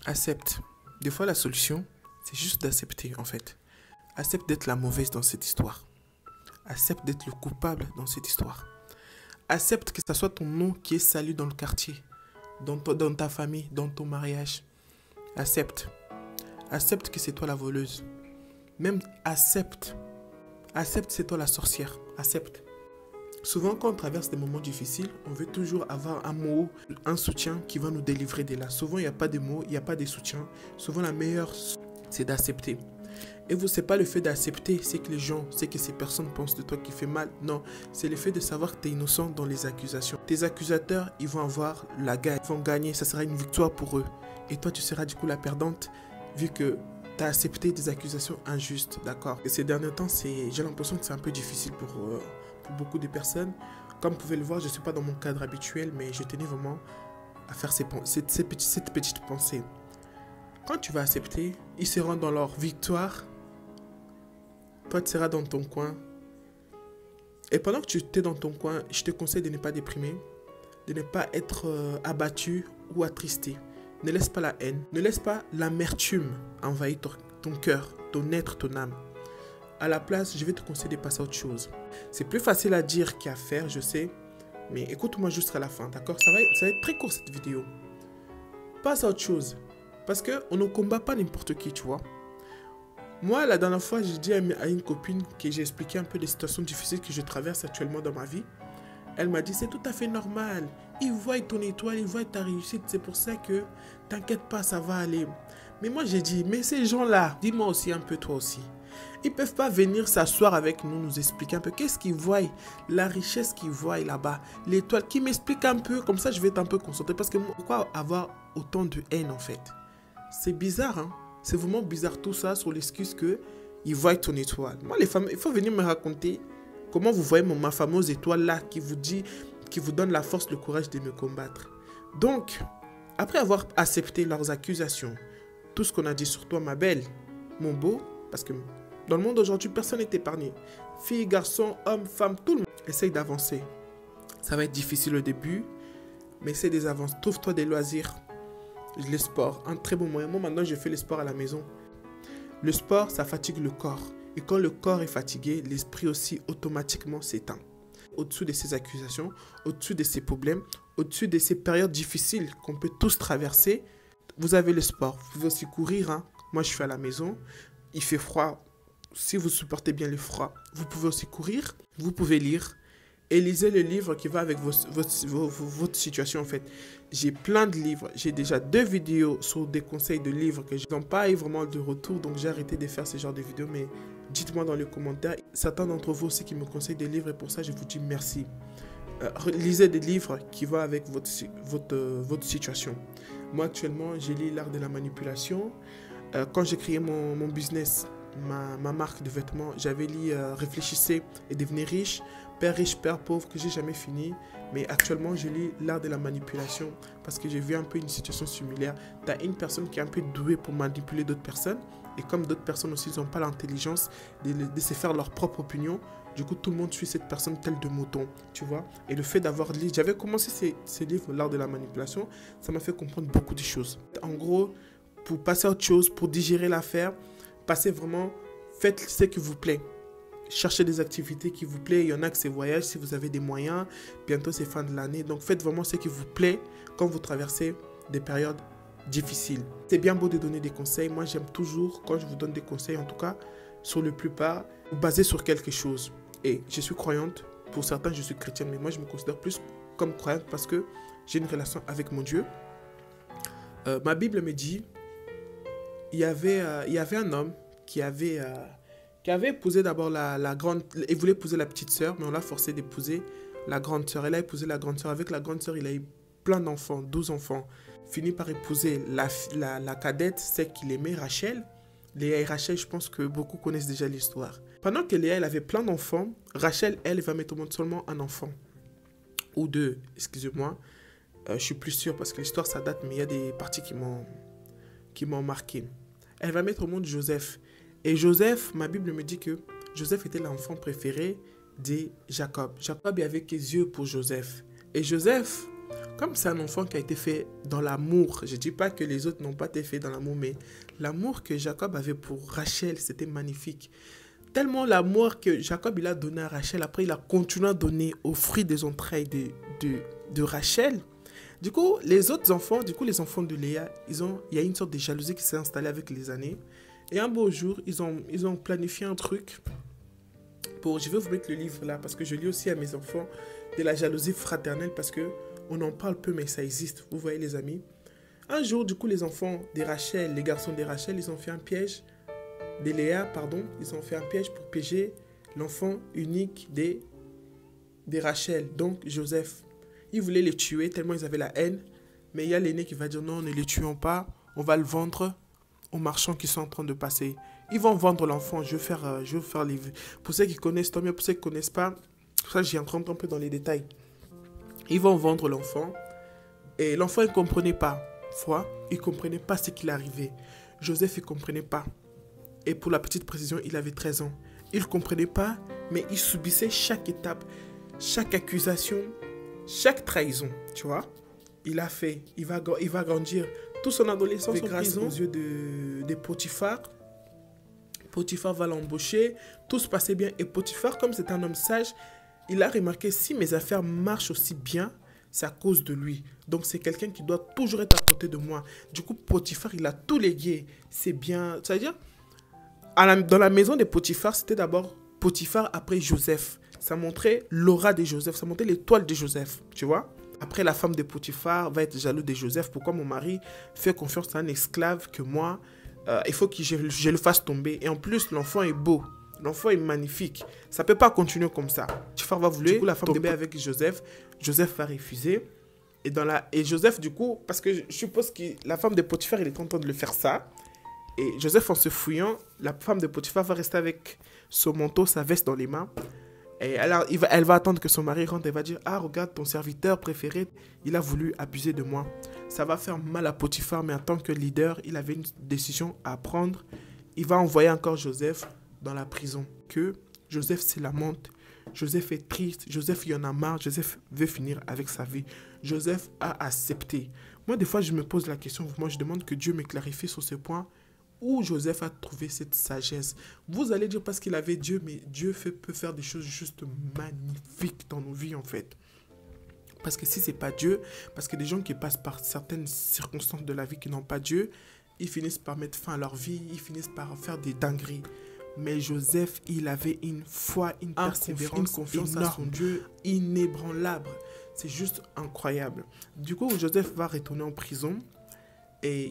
Accepte. Des fois, la solution, c'est juste d'accepter, en fait. Accepte d'être la mauvaise dans cette histoire. Accepte d'être le coupable dans cette histoire. Accepte que ce soit ton nom qui est sali dans le quartier, dans ta famille, dans ton mariage. Accepte. Accepte que c'est toi la voleuse. Même accepte. Accepte c'est toi la sorcière. Accepte. Souvent, quand on traverse des moments difficiles, on veut toujours avoir un mot, un soutien qui va nous délivrer de là. Souvent, il n'y a pas de mots, il n'y a pas de soutien. Souvent, la meilleure, c'est d'accepter. Et vous, c'est pas le fait d'accepter, c'est que les gens, c'est que ces personnes pensent de toi qui fait mal. Non, c'est le fait de savoir que tu es innocent dans les accusations. Tes accusateurs, ils vont avoir la gagne, ils vont gagner, ça sera une victoire pour eux. Et toi, tu seras du coup la perdante, vu que tu as accepté des accusations injustes, d'accord? Et ces derniers temps, j'ai l'impression que c'est un peu difficile pour beaucoup de personnes. Comme vous pouvez le voir, je ne suis pas dans mon cadre habituel, mais je tenais vraiment à faire cette petite pensée. Quand tu vas accepter, ils seront dans leur victoire. Toi, tu seras dans ton coin. Et pendant que tu es dans ton coin, je te conseille de ne pas déprimer, de ne pas être abattu ou attristé. Ne laisse pas la haine, ne laisse pas l'amertume envahir ton cœur, ton être, ton âme. À la place, je vais te conseiller de passer à autre chose. C'est plus facile à dire qu'à faire, je sais. Mais écoute-moi jusqu'à la fin, d'accord? Ça va être très court cette vidéo. Passe à autre chose. Parce qu'on ne combat pas n'importe qui, tu vois. Moi, la dernière fois, j'ai dit à une copine que j'ai expliqué un peu les situations difficiles que je traverse actuellement dans ma vie. Elle m'a dit, c'est tout à fait normal. Ils voient ton étoile, ils voient ta réussite. C'est pour ça que t'inquiète pas, ça va aller. Mais moi, j'ai dit, mais ces gens-là, dis-moi aussi un peu toi aussi. Ils ne peuvent pas venir s'asseoir avec nous, nous expliquer un peu qu'est-ce qu'ils voient, la richesse qu'ils voient là-bas, l'étoile, qui m'explique un peu, comme ça je vais être un peu concentré. Parce que pourquoi avoir autant de haine en fait? C'est bizarre, hein? C'est vraiment bizarre tout ça sur l'excuse qu'ils voient ton étoile. Moi, les femmes, il faut venir me raconter comment vous voyez ma fameuse étoile là qui vous donne la force, le courage de me combattre. Donc, après avoir accepté leurs accusations, tout ce qu'on a dit sur toi, ma belle, mon beau, parce que dans le monde aujourd'hui, personne n'est épargné. Filles, garçons, hommes, femmes, tout le monde essaye d'avancer. Ça va être difficile au début, mais essaye des avances. Trouve-toi des loisirs. Le sport, un très bon moyen. Moi, maintenant, je fais le sport à la maison. Le sport, ça fatigue le corps. Et quand le corps est fatigué, l'esprit aussi automatiquement s'éteint. Au-dessus de ces accusations, au-dessus de ces problèmes, au-dessus de ces périodes difficiles qu'on peut tous traverser, vous avez le sport. Vous pouvez aussi courir, hein. Moi, je fais à la maison. Il fait froid. Si vous supportez bien le froid, vous pouvez aussi courir. Vous pouvez lire. Et lisez le livre qui va avec votre situation en fait. J'ai plein de livres. J'ai déjà 2 vidéos sur des conseils de livres que je n'ai pas eu vraiment de retour. Donc j'ai arrêté de faire ce genre de vidéos. Mais dites-moi dans les commentaires. Certains d'entre vous aussi qui me conseillent des livres. Et pour ça, je vous dis merci. Lisez des livres qui vont avec votre situation. Moi actuellement, j'ai lu l'art de la manipulation. Quand j'ai créé mon business, ma marque de vêtements, j'avais lu Réfléchissez et devenez riche, père pauvre, que j'ai jamais fini. Mais actuellement, je lis l'art de la manipulation parce que j'ai vu un peu une situation similaire. Tu as une personne qui est un peu douée pour manipuler d'autres personnes. Et comme d'autres personnes aussi n'ont pas l'intelligence de se faire leur propre opinion, du coup, tout le monde suit cette personne telle de mouton, tu vois. Et le fait d'avoir lu, j'avais commencé ces livres, l'art de la manipulation, ça m'a fait comprendre beaucoup de choses. En gros, pour passer à autre chose, pour digérer l'affaire, passez vraiment, faites ce qui vous plaît. Cherchez des activités qui vous plaisent. Il y en a que c'est voyage si vous avez des moyens. Bientôt, c'est fin de l'année. Donc, faites vraiment ce qui vous plaît quand vous traversez des périodes difficiles. C'est bien beau de donner des conseils. Moi, j'aime toujours, quand je vous donne des conseils, en tout cas, sur le plupart, vous basez sur quelque chose. Et je suis croyante. Pour certains, je suis chrétienne. Mais moi, je me considère plus comme croyante parce que j'ai une relation avec mon Dieu. Ma Bible me dit, il y avait un homme qui avait épousé d'abord la grande... Il voulait épouser la petite sœur, mais on l'a forcé d'épouser la grande sœur. Elle a épousé la grande sœur. Avec la grande sœur, il a eu plein d'enfants, 12 enfants. Fini par épouser la cadette, celle qu'il aimait, Rachel. Léa et Rachel, je pense que beaucoup connaissent déjà l'histoire. Pendant que Léa, elle avait plein d'enfants, Rachel, elle, va mettre au monde seulement un enfant. Ou 2, excusez-moi. Je suis plus sûr parce que l'histoire, ça date, mais il y a des parties qui m'ont marqué. Elle va mettre au monde Joseph. Et Joseph, ma Bible me dit que Joseph était l'enfant préféré de Jacob. Jacob avait des yeux pour Joseph. Et Joseph, comme c'est un enfant qui a été fait dans l'amour, je ne dis pas que les autres n'ont pas été faits dans l'amour, mais l'amour que Jacob avait pour Rachel, c'était magnifique. Tellement l'amour que Jacob il a donné à Rachel, après il a continué à donner au fruit des entrailles de Rachel. Du coup, les autres enfants, les enfants de Léa, il y a une sorte de jalousie qui s'est installée avec les années. Et un beau jour, ils ont planifié un truc. Je vais vous mettre le livre là, parce que je lis aussi à mes enfants de la jalousie fraternelle, parce que on en parle peu, mais ça existe. Vous voyez les amis. Un jour, les enfants de Rachel, les garçons de Rachel, ils ont fait un piège. De Léa, pardon. Ils ont fait un piège pour piéger l'enfant unique de Rachel, donc Joseph. Ils voulaient les tuer tellement ils avaient la haine. Mais il y a l'aîné qui va dire non, ne les tuons pas. On va le vendre aux marchands qui sont en train de passer. Ils vont vendre l'enfant. Je vais faire les... Pour ceux qui connaissent, tant mieux. Pour ceux qui ne connaissent pas, ça j'y entre un peu dans les détails. Ils vont vendre l'enfant. Et l'enfant, il ne comprenait pas. Il ne comprenait pas ce qu'il arrivait. Joseph, il ne comprenait pas. Et pour la petite précision, il avait 13 ans. Il ne comprenait pas, mais il subissait chaque étape, chaque accusation, chaque trahison, tu vois. Il va grandir toute son adolescence grâce aux yeux de Potiphar. Potiphar va l'embaucher, tout se passait bien. Et Potiphar, comme c'est un homme sage, il a remarqué si mes affaires marchent aussi bien, c'est à cause de lui. Donc c'est quelqu'un qui doit toujours être à côté de moi. Du coup, Potiphar, il a tout légué. C'est bien, c'est-à-dire, dans la maison de Potiphar, c'était d'abord Potiphar après Joseph. Ça montrait l'aura de Joseph, ça montrait l'étoile de Joseph, tu vois. Après, la femme de Potiphar va être jaloux de Joseph. Pourquoi mon mari fait confiance à un esclave que moi, il faut que je le fasse tomber. Et en plus, l'enfant est beau. L'enfant est magnifique. Ça ne peut pas continuer comme ça. Potiphar va vouloir la femme tomber avec Joseph. Joseph va refuser. Et Joseph, du coup, parce que je suppose que la femme de Potiphar, elle est en train de le faire ça. Et Joseph, en se fouillant, la femme de Potiphar va rester avec son manteau, sa veste dans les mains. Et alors, elle va attendre que son mari rentre et va dire « Ah, regarde, ton serviteur préféré, il a voulu abuser de moi. » Ça va faire mal à Potiphar, mais en tant que leader, il avait une décision à prendre. Il va envoyer encore Joseph dans la prison. Que Joseph se lamente. Joseph est triste. Joseph, il en a marre. Joseph veut finir avec sa vie. Joseph a accepté. Moi, des fois, je me pose la question. Moi, je demande que Dieu me clarifie sur ce point. Où Joseph a trouvé cette sagesse. Vous allez dire parce qu'il avait Dieu, mais Dieu peut faire des choses juste magnifiques dans nos vies en fait. Parce que si c'est pas Dieu, parce que des gens qui passent par certaines circonstances de la vie qui n'ont pas Dieu, ils finissent par mettre fin à leur vie, ils finissent par faire des dingueries. Mais Joseph, il avait une foi, une persévérance, une confiance énorme à son Dieu inébranlable. C'est juste incroyable. Du coup, Joseph va retourner en prison. Et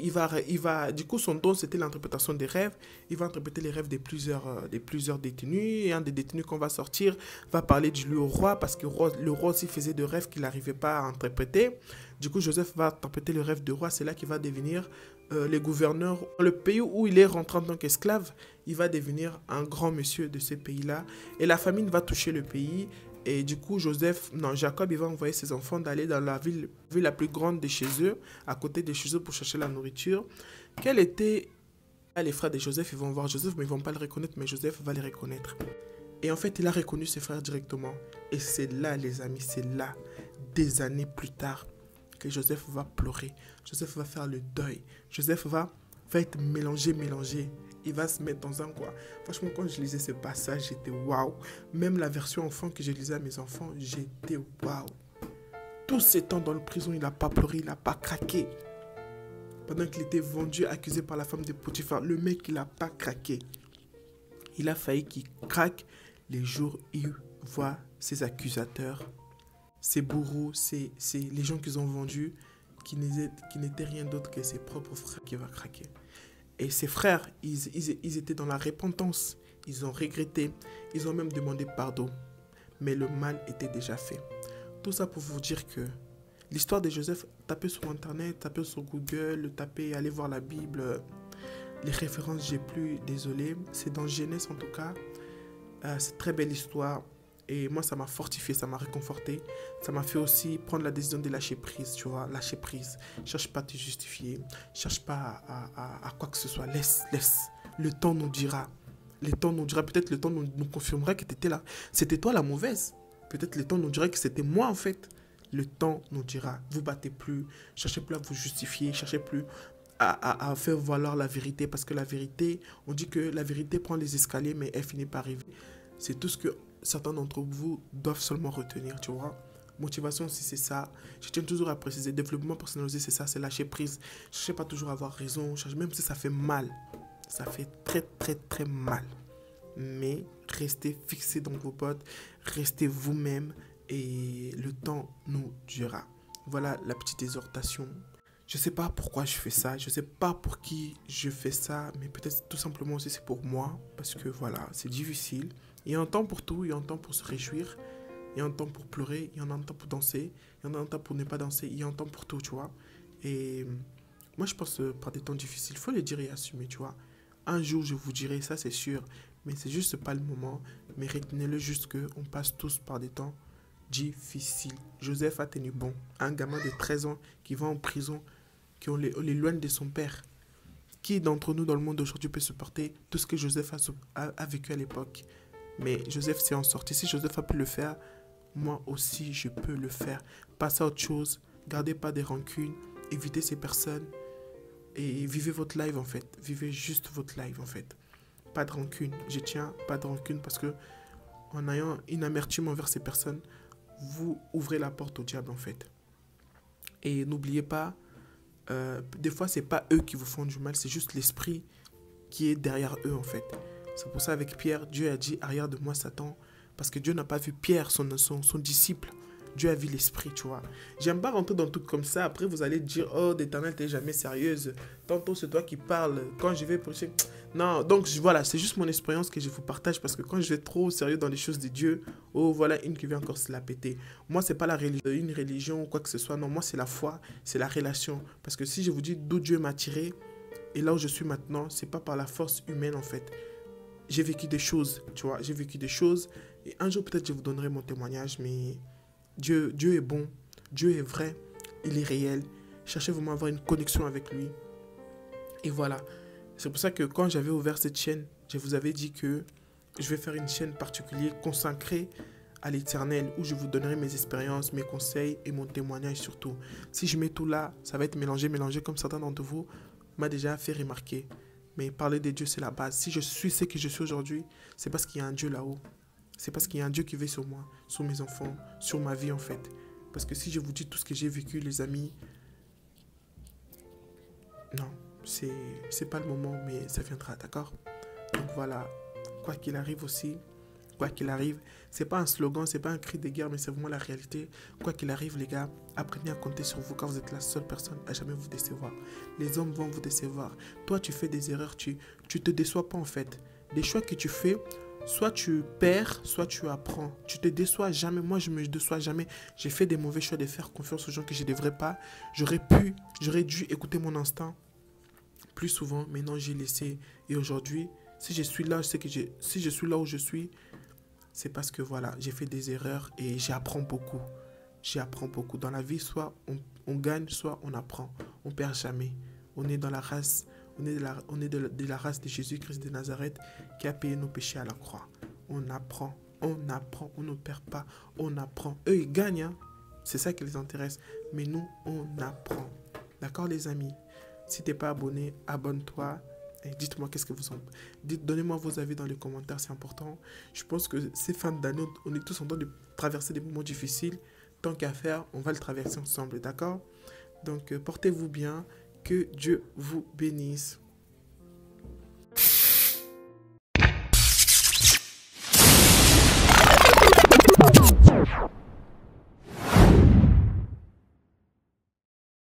du coup, son don, c'était l'interprétation des rêves. Il va interpréter les rêves des plusieurs détenus. Et un des détenus qu'on va sortir va parler de lui au roi, parce que le roi aussi faisait de rêves qu'il n'arrivait pas à interpréter. Du coup, Joseph va interpréter le rêve de roi. C'est là qu'il va devenir le gouverneur. Le pays où il est rentré en tant qu'esclave, il va devenir un grand monsieur de ce pays-là. Et la famine va toucher le pays. Et du coup, Jacob, il va envoyer ses enfants d'aller dans la ville la plus grande de chez eux, à côté de chez eux pour chercher la nourriture. Les frères de Joseph, ils vont voir Joseph, mais ils ne vont pas le reconnaître, mais Joseph va les reconnaître. Et en fait, il a reconnu ses frères directement. Et c'est là, les amis, c'est là, des années plus tard, que Joseph va pleurer. Joseph va faire le deuil. Joseph va être mélangé. Il va se mettre dans un coin. Franchement, quand je lisais ce passage, j'étais waouh. Même la version enfant que je lisais à mes enfants, j'étais waouh. Tous ces temps dans le prison, il n'a pas pleuré, il n'a pas craqué. Pendant qu'il était vendu, accusé par la femme de Potiphar, le mec, il n'a pas craqué. Il a failli qu'il craque les jours où il voit ses accusateurs, ses bourreaux, les gens qu'ils ont vendus, qui n'étaient rien d'autre que ses propres frères qui va craquer. Et ses frères, ils étaient dans la repentance. Ils ont regretté. Ils ont même demandé pardon. Mais le mal était déjà fait. Tout ça pour vous dire que l'histoire de Joseph, tapez sur Internet, tapez sur Google, allez voir la Bible. Les références, j'ai plus, désolé. C'est dans Genèse en tout cas. C'est une très belle histoire. Et moi, ça m'a fortifié, ça m'a réconforté. Ça m'a fait aussi prendre la décision de lâcher prise, tu vois, lâcher prise. Cherche pas à te justifier. Cherche pas à quoi que ce soit. Laisse. Le temps nous dira. Peut-être le temps nous confirmera que tu étais là. C'était toi la mauvaise. Peut-être le temps nous dira que c'était moi, en fait, Le temps nous dira. Vous battez plus, cherchez plus à vous justifier, cherchez plus à faire valoir la vérité. Parce que la vérité, on dit que la vérité prend les escaliers, mais elle finit par arriver. C'est tout ce que certains d'entre vous doivent seulement retenir, tu vois. Motivation aussi, c'est ça. Je tiens toujours à préciser. Développement personnalisé, c'est ça, c'est lâcher prise. Cherchez pas toujours à avoir raison, même si ça fait mal. Ça fait très, très, très mal. Mais restez fixés dans vos bottes, restez vous-même et le temps nous durera. Voilà la petite exhortation. Je ne sais pas pourquoi je fais ça, je ne sais pas pour qui je fais ça, mais peut-être tout simplement aussi c'est pour moi, parce que voilà, c'est difficile. Il y a un temps pour tout, il y a un temps pour se réjouir, il y a un temps pour pleurer, il y en a un temps pour danser, il y en a un temps pour ne pas danser, il y a un temps pour tout, tu vois. Et moi, je pense par des temps difficiles, il faut le dire et assumer, tu vois. Un jour, je vous dirai, ça c'est sûr, mais c'est juste pas le moment. Mais retenez-le juste qu'on passe tous par des temps difficiles. Joseph a tenu bon. Un gamin de 13 ans qui va en prison, on l'éloigne de son père. Qui d'entre nous dans le monde d'aujourd'hui peut supporter tout ce que Joseph a vécu à l'époque? Mais Joseph s'est en sorti. Si Joseph a pu le faire, moi aussi je peux le faire. Passez à autre chose. Gardez pas des rancunes. Évitez ces personnes. Et vivez votre life en fait. Vivez juste votre life en fait. Pas de rancune. Je tiens, pas de rancune parce que en ayant une amertume envers ces personnes, vous ouvrez la porte au diable en fait. Et n'oubliez pas, des fois c'est pas eux qui vous font du mal, c'est juste l'esprit qui est derrière eux en fait. C'est pour ça avec Pierre, Dieu a dit arrière de moi Satan, parce que Dieu n'a pas vu Pierre, son disciple. Dieu a vu l'esprit, tu vois. J'aime pas rentrer dans tout comme ça. Après, vous allez dire, oh, d'Éternel, t'es jamais sérieuse. Tantôt, c'est toi qui parles. Quand je vais prêcher. Non, donc voilà, c'est juste mon expérience que je vous partage parce que quand je vais trop sérieux dans les choses de Dieu, oh, voilà une qui vient encore se la péter. Moi, c'est pas une religion ou quoi que ce soit. Non, moi, c'est la foi, c'est la relation. Parce que si je vous dis d'où Dieu m'a tiré et là où je suis maintenant, c'est pas par la force humaine en fait. J'ai vécu des choses, tu vois. J'ai vécu des choses et un jour, peut-être, je vous donnerai mon témoignage, mais. Dieu est bon, Dieu est vrai, il est réel. Cherchez vraiment à avoir une connexion avec lui. Et voilà. C'est pour ça que quand j'avais ouvert cette chaîne, je vous avais dit que je vais faire une chaîne particulière consacrée à l'Éternel où je vous donnerai mes expériences, mes conseils et mon témoignage surtout. Si je mets tout là, ça va être mélangé comme certains d'entre vous m'ont déjà fait remarquer. Mais parler de Dieu, c'est la base. Si je suis ce que je suis aujourd'hui, c'est parce qu'il y a un Dieu là-haut. C'est parce qu'il y a un Dieu qui veille sur moi, sur mes enfants, sur ma vie en fait. Parce que si je vous dis tout ce que j'ai vécu, les amis, non, c'est pas le moment, mais ça viendra, d'accord? Donc voilà, quoi qu'il arrive aussi, quoi qu'il arrive, c'est pas un slogan, c'est pas un cri de guerre, mais c'est vraiment la réalité. Quoi qu'il arrive, les gars, apprenez à compter sur vous quand vous êtes la seule personne à jamais vous décevoir. Les hommes vont vous décevoir. Toi, tu fais des erreurs, tu te déçois pas en fait. Des choix que tu fais, soit tu perds, soit tu apprends. Tu te déçois jamais. Moi, je me déçois jamais. J'ai fait des mauvais choix de faire confiance aux gens que je ne devrais pas. J'aurais dû écouter mon instinct plus souvent. Mais non, j'ai laissé. Et aujourd'hui, si je suis là, si je suis là où je suis, c'est parce que voilà, j'ai fait des erreurs et j'apprends beaucoup. J'apprends beaucoup. Dans la vie, soit on gagne, soit on apprend. On perd jamais. On est dans la race. On est de la race de Jésus-Christ de Nazareth qui a payé nos péchés à la croix. On apprend, on ne perd pas, on apprend. Eux, ils gagnent, hein? C'est ça qui les intéresse. Mais nous, on apprend. D'accord, les amis? Si tu n'es pas abonné, abonne-toi. Et dites-moi qu'est-ce que vous en pensez. Donnez-moi vos avis dans les commentaires, c'est important. Je pense que ces fins d'année, on est tous en train de traverser des moments difficiles. Tant qu'à faire, on va le traverser ensemble, d'accord? Donc, portez-vous bien. Que Dieu vous bénisse.